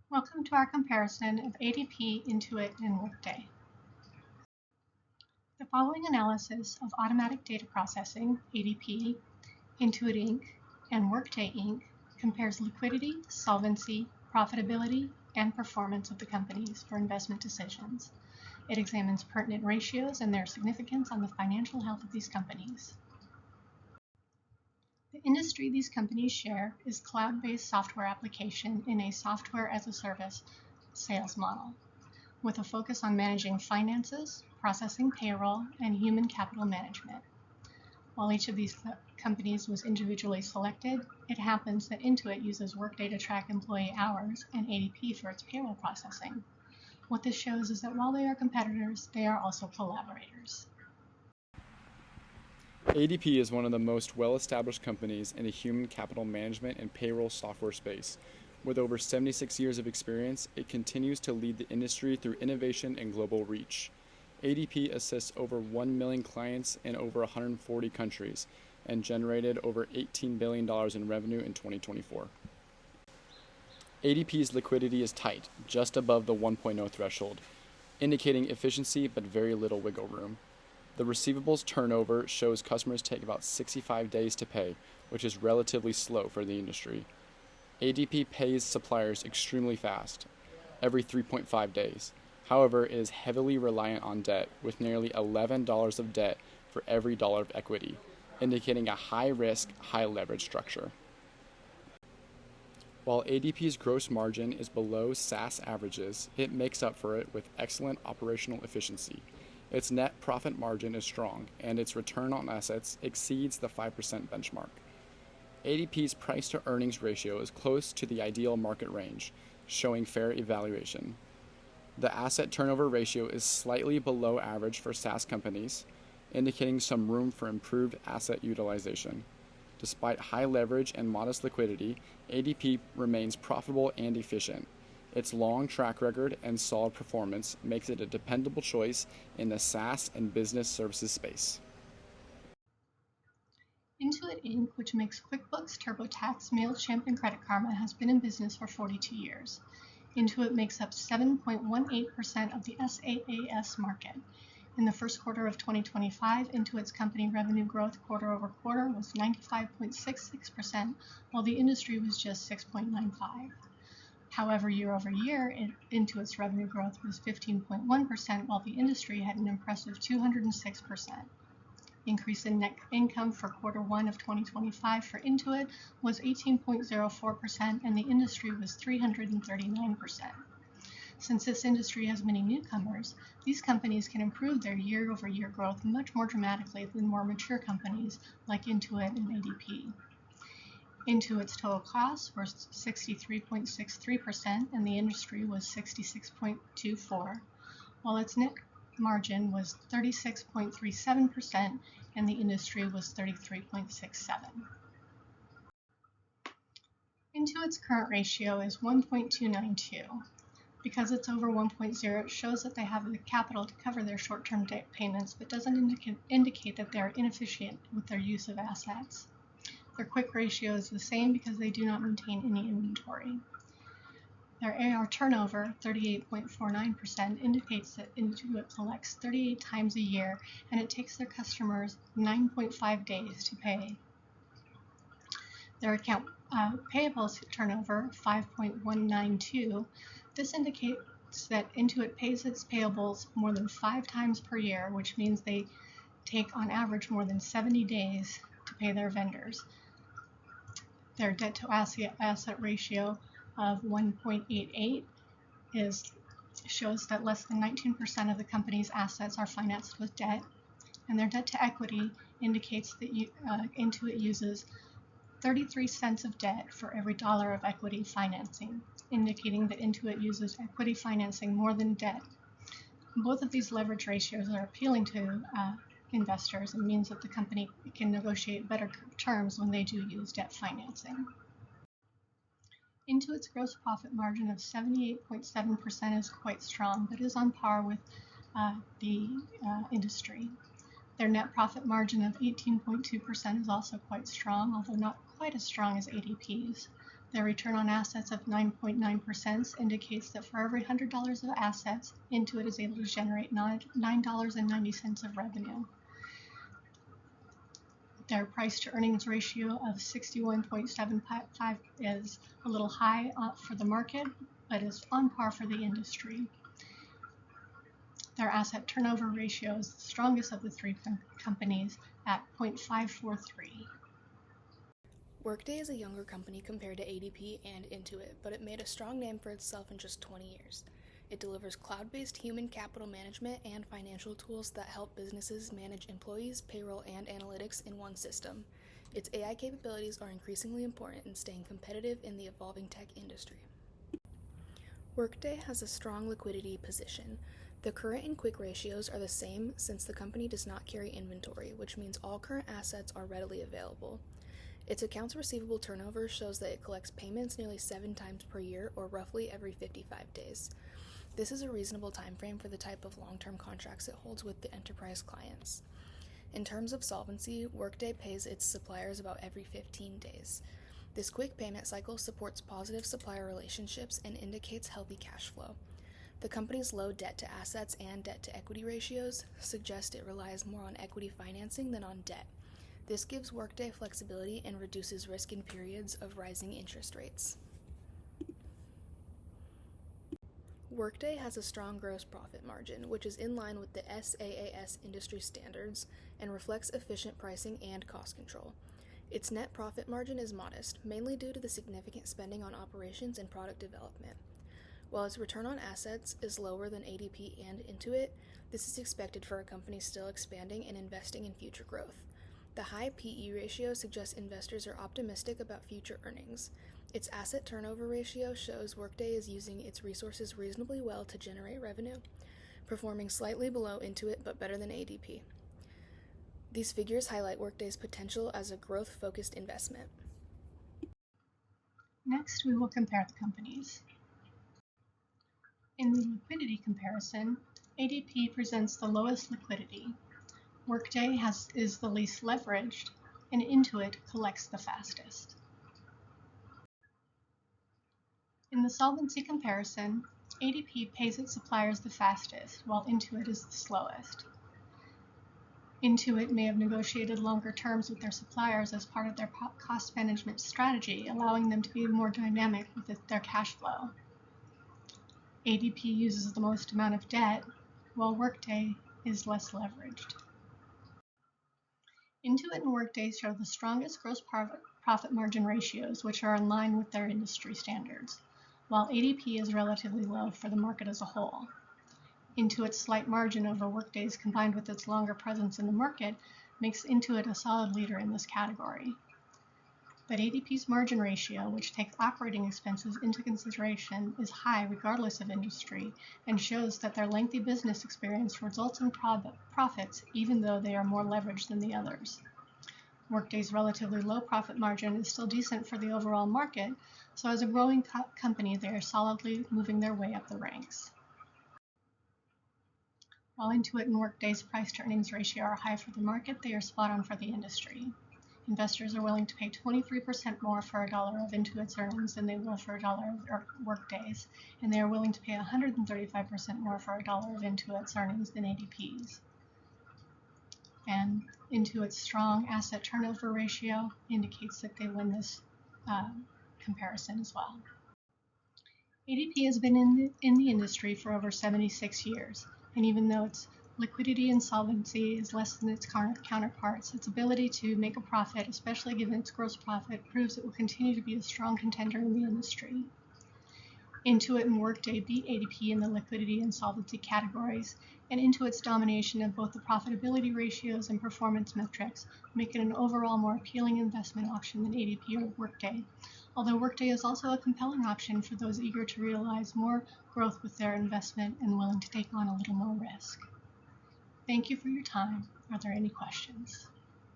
Welcome to our comparison of ADP, Intuit, and Workday. The following analysis of automatic data processing, ADP, Intuit Inc., and Workday Inc. compares liquidity, solvency, profitability, and performance of the companies for investment decisions. It examines pertinent ratios and their significance on the financial health of these companies. The industry these companies share is cloud-based software application in a software-as-a-service sales model, with a focus on managing finances, processing payroll, and human capital management. While each of these companies was individually selected, it happens that Intuit uses Workday to track employee hours and ADP for its payroll processing. What this shows is that while they are competitors, they are also collaborators. ADP is one of the most well-established companies in the human capital management and payroll software space. With over 76 years of experience, it continues to lead the industry through innovation and global reach. ADP assists over 1 million clients in over 140 countries and generated over $18 billion in revenue in 2024. ADP's liquidity is tight, just above the 1.0 threshold, indicating efficiency but very little wiggle room. The receivables turnover shows customers take about 65 days to pay, which is relatively slow for the industry. ADP pays suppliers extremely fast, every 3.5 days. However, it is heavily reliant on debt, with nearly $11 of debt for every dollar of equity, indicating a high-risk, high-leverage structure. While ADP's gross margin is below SaaS averages, it makes up for it with excellent operational efficiency. Its net profit margin is strong, and its return on assets exceeds the 5% benchmark. ADP's price-to-earnings ratio is close to the ideal market range, showing fair evaluation. The asset turnover ratio is slightly below average for SaaS companies, indicating some room for improved asset utilization. Despite high leverage and modest liquidity, ADP remains profitable and efficient. Its long track record and solid performance makes it a dependable choice in the SaaS and business services space. Intuit Inc., which makes QuickBooks, TurboTax, MailChimp, and Credit Karma, has been in business for 42 years. Intuit makes up 7.18% of the SaaS market. In the first quarter of 2025, Intuit's company revenue growth quarter over quarter was 95.66%, while the industry was just 6.95%. However, year over year, Intuit's revenue growth was 15.1%, while the industry had an impressive 206%. Increase in net income for quarter one of 2025 for Intuit was 18.04%, and the industry was 339%. Since this industry has many newcomers, these companies can improve their year-over-year growth much more dramatically than more mature companies like Intuit and ADP. Intuit's total costs were 63.63%, and the industry was 66.24%, while its net margin was 36.37%, and the industry was 33.67%. Intuit's current ratio is 1.292. Because it's over 1.0, it shows that they have the capital to cover their short-term debt payments, but doesn't indicate that they are inefficient with their use of assets. Their quick ratio is the same because they do not maintain any inventory. Their AR turnover, 38.49%, indicates that Intuit collects 38 times a year, and it takes their customers 9.5 days to pay. Their account payables turnover, 5.192. This indicates that Intuit pays its payables more than 5 times per year, which means they take on average more than 70 days to pay their vendors. Their debt to asset ratio of 1.88 shows that less than 19% of the company's assets are financed with debt, and their debt to equity indicates that Intuit uses 33 cents of debt for every dollar of equity financing, indicating that Intuit uses equity financing more than debt. Both of these leverage ratios are appealing to investors and means that the company can negotiate better terms when they do use debt financing. Intuit's gross profit margin of 78.7% is quite strong, but is on par with the industry. Their net profit margin of 18.2% is also quite strong, although not quite as strong as ADP's. Their return on assets of 9.9% indicates that for every $100 of assets, Intuit is able to generate $9.90 of revenue. Their price to earnings ratio of 61.75 is a little high for the market, but is on par for the industry. Their asset turnover ratio is the strongest of the three companies at 0.543. Workday is a younger company compared to ADP and Intuit, but it made a strong name for itself in just 20 years. It delivers cloud-based human capital management and financial tools that help businesses manage employees, payroll, and analytics in one system. Its AI capabilities are increasingly important in staying competitive in the evolving tech industry. Workday has a strong liquidity position. The current and quick ratios are the same since the company does not carry inventory, which means all current assets are readily available. Its accounts receivable turnover shows that it collects payments nearly 7 times per year, or roughly every 55 days. This is a reasonable time frame for the type of long-term contracts it holds with the enterprise clients. In terms of solvency, Workday pays its suppliers about every 15 days. This quick payment cycle supports positive supplier relationships and indicates healthy cash flow. The company's low debt-to-assets and debt-to-equity ratios suggest it relies more on equity financing than on debt. This gives Workday flexibility and reduces risk in periods of rising interest rates. Workday has a strong gross profit margin, which is in line with the SaaS industry standards and reflects efficient pricing and cost control. Its net profit margin is modest, mainly due to the significant spending on operations and product development. While its return on assets is lower than ADP and Intuit, this is expected for a company still expanding and investing in future growth. The high PE ratio suggests investors are optimistic about future earnings. Its asset turnover ratio shows Workday is using its resources reasonably well to generate revenue, performing slightly below Intuit but better than ADP. These figures highlight Workday's potential as a growth-focused investment. Next, we will compare the companies. In the liquidity comparison, ADP presents the lowest liquidity. Workday is the least leveraged, and Intuit collects the fastest. In the solvency comparison, ADP pays its suppliers the fastest, while Intuit is the slowest. Intuit may have negotiated longer terms with their suppliers as part of their cost management strategy, allowing them to be more dynamic with their cash flow. ADP uses the most amount of debt, while Workday is less leveraged. Intuit and Workday show the strongest gross profit margin ratios, which are in line with their industry standards, while ADP is relatively low for the market as a whole. Intuit's slight margin over Workday's combined with its longer presence in the market makes Intuit a solid leader in this category. But ADP's margin ratio, which takes operating expenses into consideration, is high regardless of industry and shows that their lengthy business experience results in profits even though they are more leveraged than the others. Workday's relatively low profit margin is still decent for the overall market, so as a growing company, they are solidly moving their way up the ranks. While Intuit and Workday's price to earnings ratio are high for the market, they are spot on for the industry. Investors are willing to pay 23% more for a dollar of Intuit's earnings than they will for a dollar of Workday's, and they are willing to pay 135% more for a dollar of Intuit's earnings than ADP's. And Intuit's strong asset turnover ratio indicates that they win this comparison as well. ADP has been in the industry for over 76 years, and even though its liquidity and solvency is less than its counterparts, its ability to make a profit, especially given its gross profit, proves it will continue to be a strong contender in the industry. Intuit and Workday beat ADP in the liquidity and solvency categories, and Intuit's domination of both the profitability ratios and performance metrics make it an overall more appealing investment option than ADP or Workday, although Workday is also a compelling option for those eager to realize more growth with their investment and willing to take on a little more risk. Thank you for your time. Are there any questions?